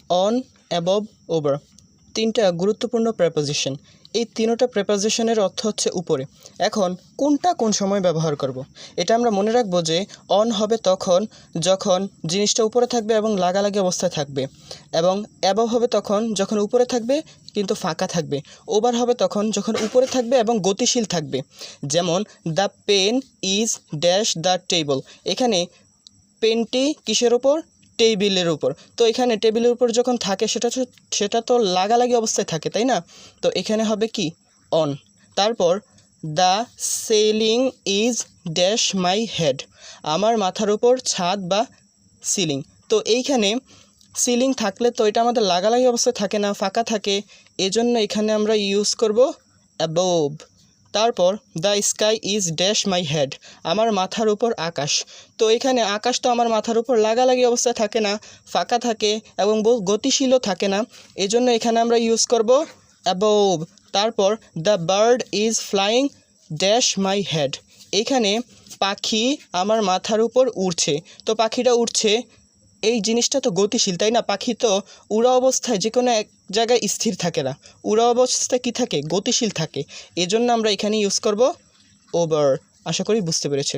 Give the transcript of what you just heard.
On, above, over, তিনটা গুরুত্বপূর্ণ preposition. এই তিনোটা প্রেপোজিশনের অর্থ হচ্ছে উপরে। এখন কোনটা কোন সময় ব্যবহার করব। এটা আমরা মনে রাখবো যে অন হবে তখন যখন জিনিসটা উপরে থাকবে এবং লাগালাগি অবস্থায় থাকবে, এবং অ্যাবভ হবে তখন যখন উপরে থাকবে কিন্তু ফাঁকা থাকবে। ওভার হবে তখন যখন উপরে থাকবে এবং গতিশীল থাকবে। যেমন the pen is dash the table. এখানে পেনটি কিসের ওপর? টেবিলের উপর। তো এখানে টেবিলের উপর যখন থাকে সেটা তো লাগালাগি অবস্থায় থাকে, তাই না? তো এখানে হবে কি? অন। তারপর the ceiling is dash my head. আমার মাথার উপর ছাদ বা সিলিং। তো এইখানে সিলিং থাকলে তো এটা আমাদের লাগালাগি অবস্থায় থাকে না, ফাঁকা থাকে। এজন্য এখানে আমরা ইউজ করব অ্যাবোভ। তারপর the sky is dash my head. আমার মাথার উপর আকাশ। তো এখানে আকাশ তো আমার মাথার উপর লাগালাগি অবস্থায় থাকে না, ফাঁকা থাকে এবং গতিশীলও থাকে না। এজন্য এখানে আমরা ইউজ করব অ্যাবোভ। তারপর the bird is flying dash my head. এখানে পাখি আমার মাথার উপর উড়ছে। তো পাখিটা উড়ছে, এই জিনিসটা তো গতিশীল, তাই না? পাখি তো উড়া অবস্থায় যে কোনো এক জায়গায় স্থির থাকে না, উড়া অবস্থায় কী থাকে? গতিশীল থাকে। এজন্য আমরা এখানে ইউজ করব ওভার। আশা করি বুঝতে পেরেছেন।